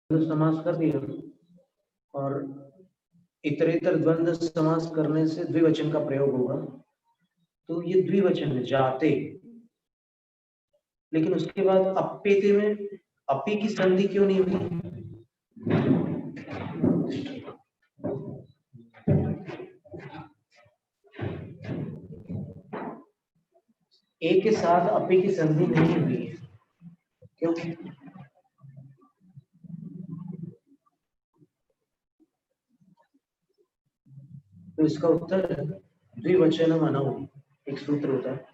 समास कर दिया और इतरेतर द्वंद्व समास करने से द्विवचन का प्रयोग होगा, तो ये द्विवचन है जाते। लेकिन उसके बाद अप्पेते में अपी की संधि क्यों नहीं हुई? ए के साथ अपी की संधि नहीं हुई है, क्यों? तो इसका उत्तर है द्विवचनम अनौ। एक सूत्र होता है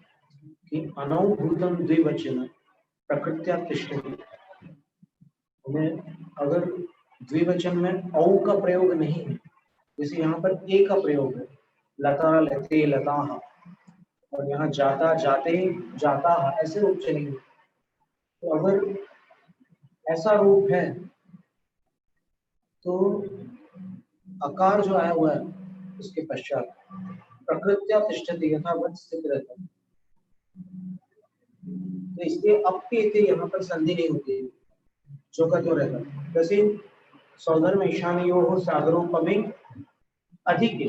कि अनौ भूतम द्विवचन प्रकृत्या तिष्ठति। अगर द्विवचन में औ का प्रयोग नहीं है, जैसे यहाँ पर ए का प्रयोग है, लता लते लताः, और यहाँ जाता जाते जाताः, ऐसे रूप चलेंगे। तो अगर ऐसा रूप है तो अकार जो आया हुआ है उसके पश्चात प्रकृत्या तिष्ठति यथावत स्थित रहता है, तो इसलिए अप्येते यहाँ पर संधि नहीं होती है, जो का जो रहता है। जैसे सौधर्म ईशानयोः सागरोपमे अधिक,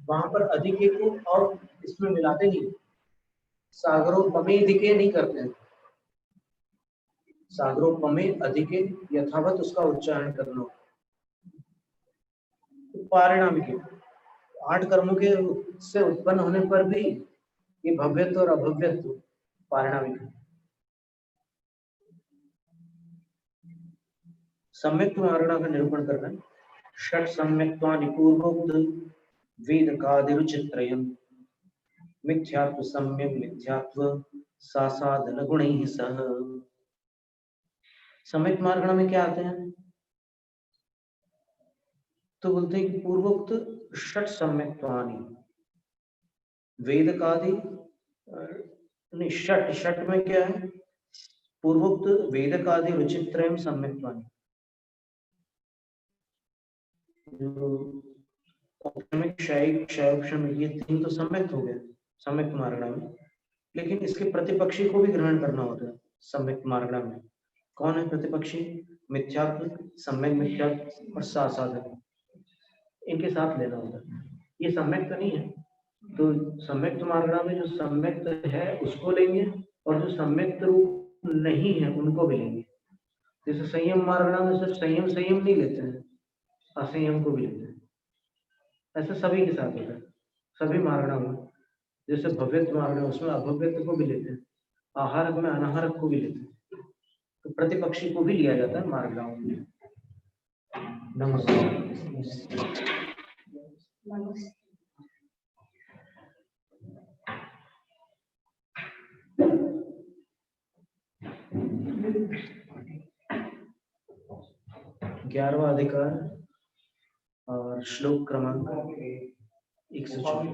वहां पर अधिक को और इसमें मिलाते नहीं, सागरोपमे अधिके नहीं करते हैं, सागरोपमे अधिके यथावत उसका उच्चारण करना। पारिणामिक 8 कर्मों के से उत्पन्न होने पर भी ये भव्यत्व और अभव्यत्व पारिणामिक है। सम्यक्त्व मारणा का निरूपण करना है। षट सम्यक्त्वानि पूर्वोक्त वेदकादिरुचित्रयम् मिथ्यात्व सम्यक मिथ्यात्व सासाधन गुणैः सह। सम्यक मार्गण में क्या आते हैं? तो बोलते हैं कि पूर्वोक्त षट सम्यक्त्वानि वेदकादि, नहीं षट, षट में क्या है? पूर्वोक्त वेदकादि रुचित्रयम् सम्यक्त्वानि, ये तीन तो सम्यक हो गए सम्यक मार्गणा में, लेकिन इसके प्रतिपक्षी को भी ग्रहण करना होता है सम्यक मार्गणा में। कौन है प्रतिपक्षी? मिथ्यात्व, सम्यक मिथ्यात्व और सासाधन, इनके साथ लेना होता है। ये सम्यक तो नहीं है, तो सम्यक मार्गणा में जो सम्यक है उसको लेंगे और जो सम्यक रूप नहीं है उनको भी लेंगे। जैसे संयम मार्गणा में सिर्फ संयम संयम नहीं लेते हैं, असंयम को भी लेते हैं। ऐसा सभी के साथ होता है, सभी मार्गणा में। जैसे भव्यत्व मार्गणा, उसमें अभव्यत्व को भी लेते हैं, आहारक में अनाहारक को भी लेते हैं, तो प्रतिपक्षी को भी लिया जाता है मार्गणाओं में। नमस्कार। ग्यारहवां अधिकार और श्लोक क्रमांक 104।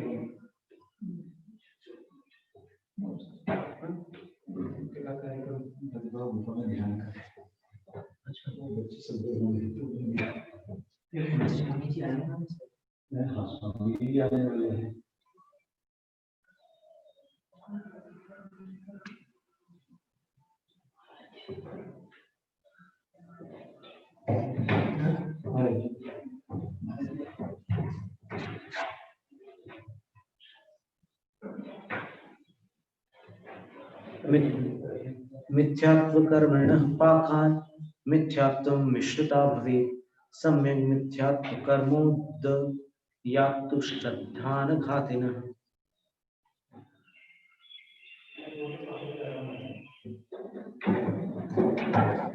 मिथ्यात्व कर्मणः पाखान् मिथ्यात्वं मिश्रिता भवेत् सम्यक् मिथ्यात्व कर्मोद यातु श्रद्धान घातिनः।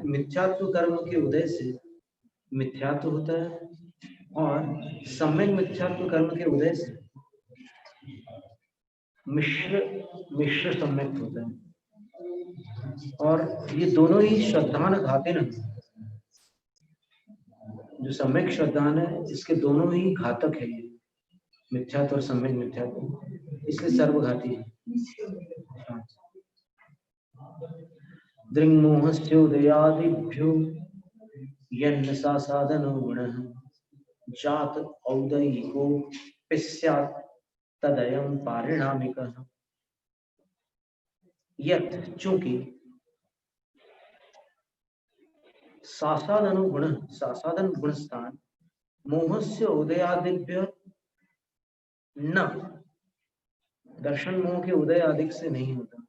मिथ्यात्व कर्म के उदय से मिथ्यात्व होता है और सम्यक मिथ्यात्व कर्म के उदय से मिश्र सम्यक होता है, और ये दोनों ही श्रद्धान घातिन, जो सम्यक श्रद्धान है इसके दोनों ही घातक है, ये मिथ्यात्व और सम्यक मिथ्यात्व, इसलिए सर्वघाती है। दृङ्मोहस्योदयादिभ्यो यन्न सासादनो गुणः जात औदैहिको स्यात् तदयं पारिणामिकः। यत्, चूंकि सासादन गुण, सासादन गुण स्थान मोहस्य उदयादिभ्य न, दर्शन मोह के उदय आदि से नहीं होता,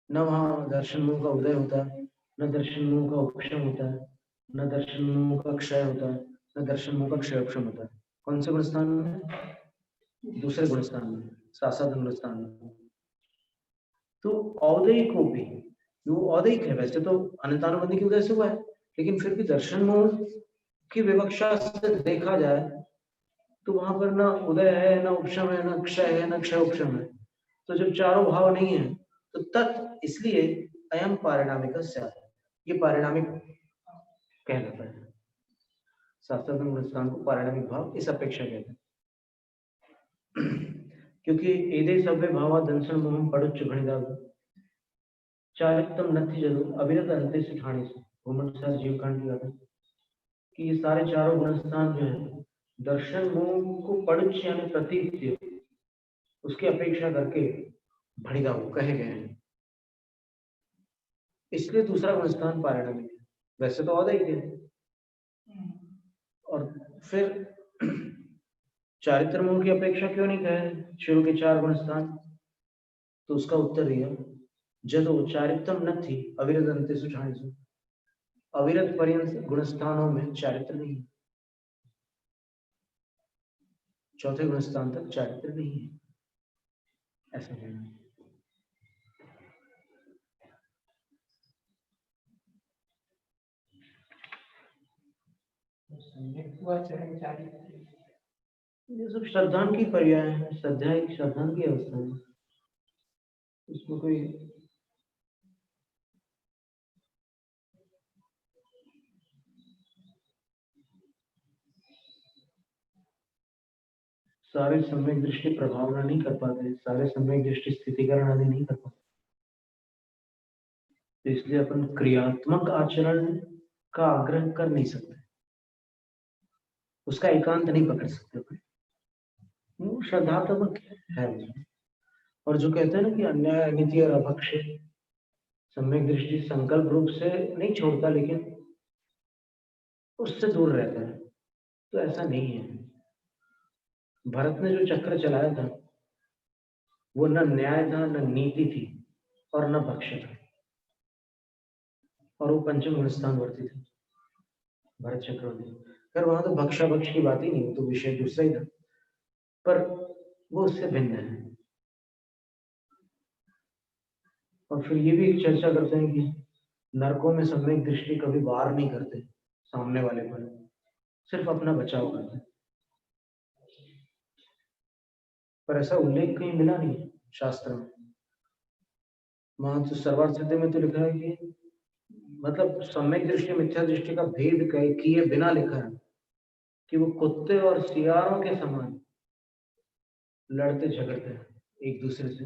न वहां दर्शन मोह का उदय होता है, न दर्शन मोह का उपशम होता है, न दर्शन मोह का क्षय होता है, न दर्शन मोह का क्षय उपशम होता है। कौन से गुण स्थान में? दूसरे गुण स्थान में, सासादन गुण स्थान में। तो औदय को भी, वो औदयिक है, वैसे तो अनंतानुबंधी की वजह से हुआ है, लेकिन फिर भी दर्शन मोह की विवक्षा से देखा जाए तो वहां पर ना उदय है, ना उपशम है, ना क्षय है, ना क्षय उपशम है। तो जब चारों भाव नहीं है तो तत्, इसलिए अयम पारिणामिक स्यात्, ये पारिणामिक कहलाता है। शास्त्रार्थ गुण स्थान को पारिणामिक भाव इस अपेक्षा कहते हैं। क्योंकि एदे सभ्य भावा दंशन मोहम पड़ुच्च भणिदाग चारितम नथि जरूर अविरत अंते से ठाणे से घूमट सार जीव कांड किया था कि ये सारे चारों गुणस्थान जो है दर्शन मोह को पड़ुच्च यानी प्रतीत उसकी अपेक्षा करके भणिदाग कहे गए हैं, इसलिए दूसरा गुणस्थान पारिणामिक है। वैसे तो औदयिक है। और फिर चारित्र मोह की अपेक्षा क्यों नहीं कहे शुरू के चार गुण स्थान? तो उसका उत्तर यह, जदो चारित्रम न थी अविरत अंते सुठाणी, अविरत पर्यंत गुण स्थानों में चारित्र नहीं है, चौथे गुण स्थान तक चारित्र नहीं है, ऐसा कहना है। ये सब श्रद्धान की पर्याय है, श्रद्धा एक श्रद्धान की अवस्था है, इसमें कोई सारे सम्यक दृष्टि प्रभावना नहीं कर पाते, सारे सम्यक दृष्टि स्थितिकरण आदि नहीं कर पाते, तो इसलिए अपन क्रियात्मक आचरण का आग्रह कर नहीं सकते, उसका एकांत नहीं पकड़ सकते अपन, वो श्रद्धात्मक है। और जो कहते हैं ना कि अन्याय अनिति और अभक्ष सम्यक दृष्टि संकल्प रूप से नहीं छोड़ता लेकिन उससे दूर रहता है, तो ऐसा नहीं है। भरत ने जो चक्र चलाया था वो न न्याय था, न नीति थी और न पक्ष था, और वो पंचम गुण स्थान वर्ती थे भरत चक्रवर्ती। फिर वहां तो भक्षा भक्ष की बात ही नहीं, तो विषय दूसरा ही था, पर वो उससे भिन्न है। और फिर ये भी एक चर्चा करते हैं कि नरकों में सम्यक दृष्टि कभी वार नहीं करते सामने वाले पर, सिर्फ अपना बचाव करते हैं, पर ऐसा उल्लेख कहीं मिला नहीं शास्त्र में। वहां तो सर्वार्थ सिद्धि में तो लिखा है कि मतलब सम्यक दृष्टि मिथ्या दृष्टि का भेद किए बिना लिखा है कि वो कुत्ते और सियारों के समान लड़ते झगड़ते हैं एक दूसरे से,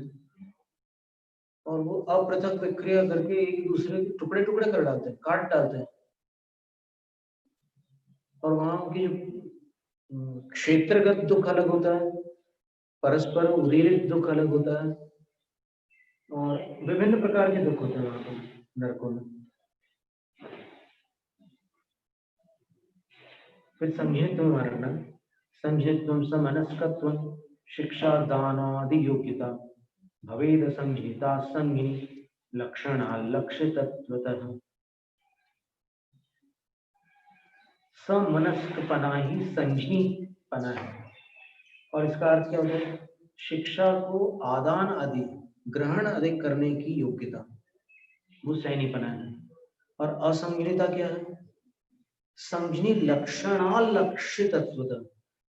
और वो अपृथक विक्रिया करके एक दूसरे के टुकड़े टुकड़े कर डालते हैं, काट डालते हैं। और वहां की जो क्षेत्रगत दुख अलग होता है, परस्पर उदीरित दुख अलग होता है, और विभिन्न प्रकार के दुख होते हैं वहां पर नरकों में। फिर संघेत्व वर्णन, संघेत्व समनस्कत्व शिक्षा दान आदि योग्यता भवेद संहिता संज्ञी लक्षण लक्ष्य तत्वतः। समनस्कपना ही संज्ञी पना है, और इसका अर्थ क्या होता है? शिक्षा को आदान आदि ग्रहण अधिक करने की योग्यता, वो सैनिपना है। और असंज्ञता क्या है? संज्ञी लक्षणालक्षित तत्वतः,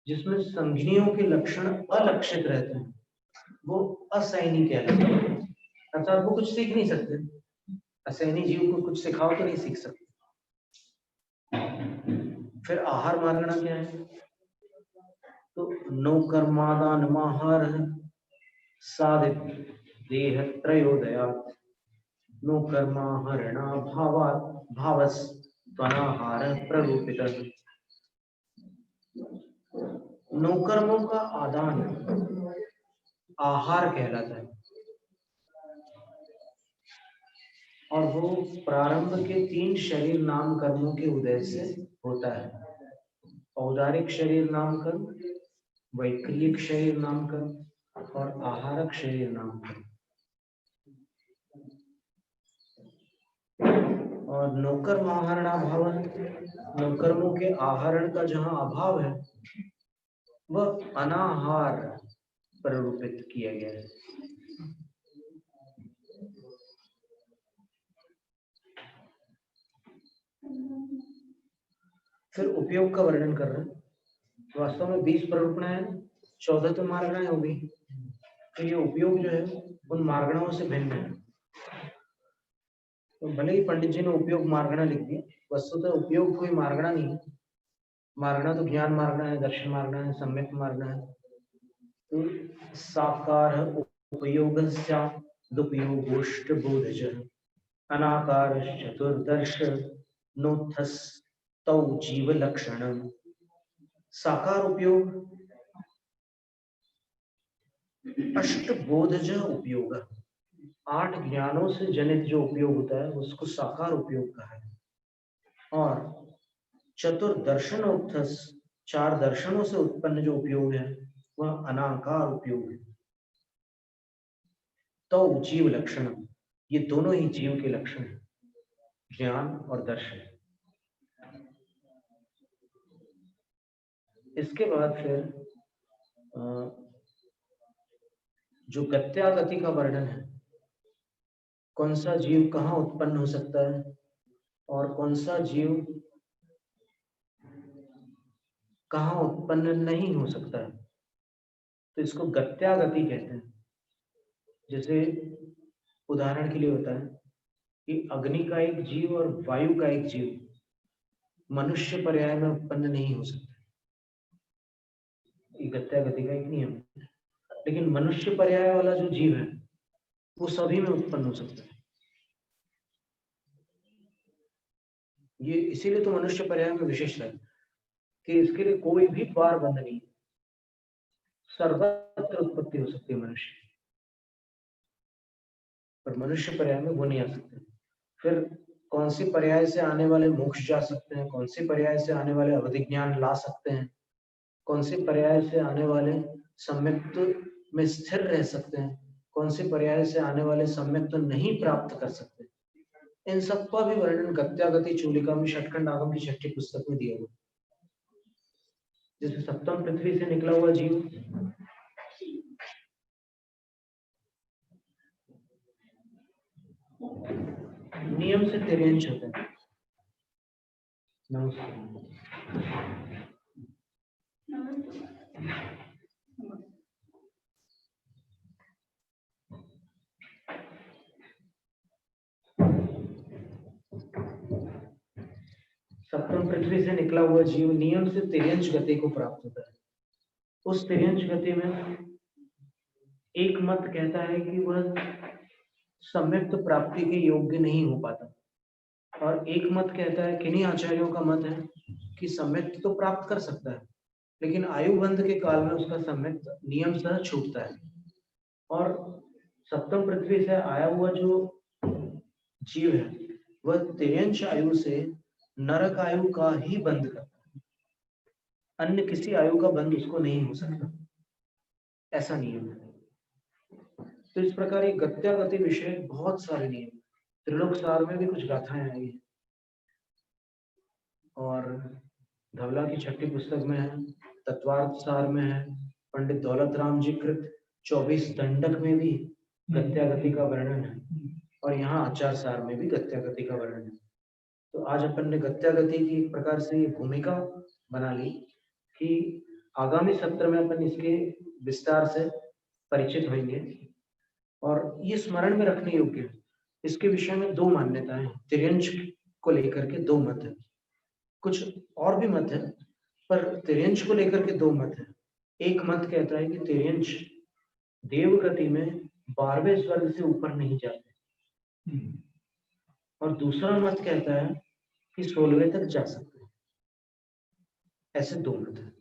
जिसमें संज्ञियों के लक्षण अलक्षित रहते हैं, वो असैनिक कहलाता है। अर्थात वो कुछ सीख नहीं सकते, असैनिक जीव को कुछ सिखाओ तो नहीं सीख सकते। फिर आहार मार्गना क्या है? तो नौकर्मादान माहार साधित देह त्रयोदयात् नौकर्माहरणा भावात् भावस् त्वनाहार प्ररूपितः। नौकर्मों का आदान आहार कहलाता है, और वो प्रारंभ के 3 शरीर नाम कर्मों के उदय से होता है। औदारिक शरीर नाम कर्म, वैक्रियक शरीर नाम कर्म और आहारक शरीर नाम कर्म। और नौकर आहरणा भावन, नौकर्मों के आहरण का जहां अभाव है वह अनाहार प्ररूपित किया गया है। फिर उपयोग का वर्णन कर रहे हैं। वास्तव में 20 प्ररूपणाएं हैं, 14 तो मार्गणाएं होगी। तो ये उपयोग जो है उन मार्गणाओं से भिन्न है। तो भले ही पंडित जी ने उपयोग मार्गणा लिख दी, वस्तुतः उपयोग कोई मार्गणा नहीं है। मार्गणा तो ज्ञान मार्गणा है, दर्शन मार्गणा है, सम्यक मार्गणा है। तो साकार उपयोगस्यादुपयोगोष्ट बोधज अनाकार चतुर्दर्श नोत्थस तौ जीव लक्षण। साकार उपयोग, अष्टबोधज उपयोग, 8 ज्ञानों से जनित जो उपयोग होता है उसको साकार उपयोग कहा है। और चतुर्दर्शनोत्थस, 4 दर्शनों से उत्पन्न जो उपयोग है वह अनाकार उपयोग है। तो जीव लक्षण, ये दोनों ही जीव के लक्षण हैं, ज्ञान और दर्शन। इसके बाद फिर जो गत्यागति का वर्णन है, कौन सा जीव कहाँ उत्पन्न हो सकता है और कौन सा जीव कहाँ उत्पन्न नहीं हो सकता है, तो इसको गत्यागति कहते हैं। जैसे उदाहरण के लिए होता है कि अग्नि का एक जीव और वायु का एक जीव मनुष्य पर्याय में उत्पन्न नहीं हो सकता। ये गत्यागति का एक नियम है। लेकिन मनुष्य पर्याय वाला जो जीव है वो सभी में उत्पन्न हो सकता है। ये इसीलिए तो मनुष्य पर्याय में विशेषता है कि इसके लिए कोई भी द्वार बंद नहीं, सर्वत्र उत्पत्ति हो सकती है मनुष्य, पर मनुष्य पर्याय में वो नहीं आ सकते। फिर कौन सी पर्याय से आने वाले मोक्ष जा सकते हैं, कौन सी पर्याय से आने वाले अवधि ज्ञान ला सकते हैं, कौन सी पर्याय से आने वाले सम्यक्त्व में स्थिर रह सकते हैं, कौन सी पर्याय से आने वाले सम्यक्त्व नहीं प्राप्त कर सकते, इन सब का भी वर्णन गत्यागति चूलिका में षटखंड आगम की 6ठी पुस्तक में दिया हुआ। जैसे सप्तम पृथ्वी से निकला हुआ जीव नियम से तिर्यंश होता है। नमस्कार। सप्तम पृथ्वी से निकला हुआ जीव नियम से तिर्यंश गति को प्राप्त होता है। उस तिर्यंश गति में एक मत कहता है कि वह सम्यक्त प्राप्ति के योग्य नहीं हो पाता, और एक मत कहता है, किन्हीं आचार्यों का मत है कि सम्यक्त तो प्राप्त कर सकता है लेकिन आयुबंध के काल में उसका सम्यक्त नियम सह छूटता है। और सप्तम पृथ्वी से आया हुआ जो जीव है वह तिर्यंश आयु से नरक आयु का ही बंध करता है, अन्य किसी आयु का बंध उसको नहीं हो सकता, ऐसा नियम है। तो इस प्रकार ये गत्यागति विषय बहुत सारे नियम, त्रिलोक सार में भी कुछ गाथाएं आई है और धवला की 6ठी पुस्तक में है, तत्वार्थ सार में है, पंडित दौलत राम जी कृत 24 दंडक में भी गत्यागति का वर्णन है, और यहाँ आचार सार में भी गत्यागति का वर्णन है। तो आज अपन ने गत्यागति की एक प्रकार से ये भूमिका बना ली कि आगामी सत्र में अपन इसके विस्तार से परिचित होंगे, और ये स्मरण में रखने योग्य है। इसके विषय में 2 मान्यताएं हैं, तिर्यंश को लेकर के 2 मत है, कुछ और भी मत है पर तिर्यंश को लेकर के 2 मत है। एक मत कहता है कि तिर्यंश देव गति में 12वें स्वर्ग से ऊपर नहीं जाते, और दूसरा मत कहता है कि 16वें तक जा सकते हैं। ऐसे 2 मत है।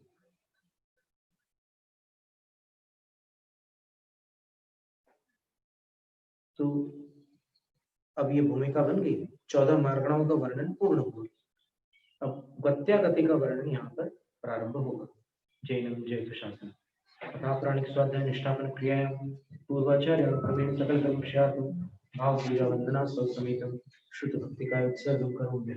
तो अब ये भूमिका बन गई, 14 मार्गणाओं का वर्णन पूर्ण हुआ। अब गत्यागति का वर्णन यहाँ पर प्रारंभ होगा। जैनम जय शासन तथा प्राणिक स्वाध्याय निष्ठापन क्रियायां पूर्वाचार्य क्रमेण सकल कर्मस्यात् भाव पूजा वंदना सह समेतम शुद्ध भक्ति का उत्सर्ग करोम्य।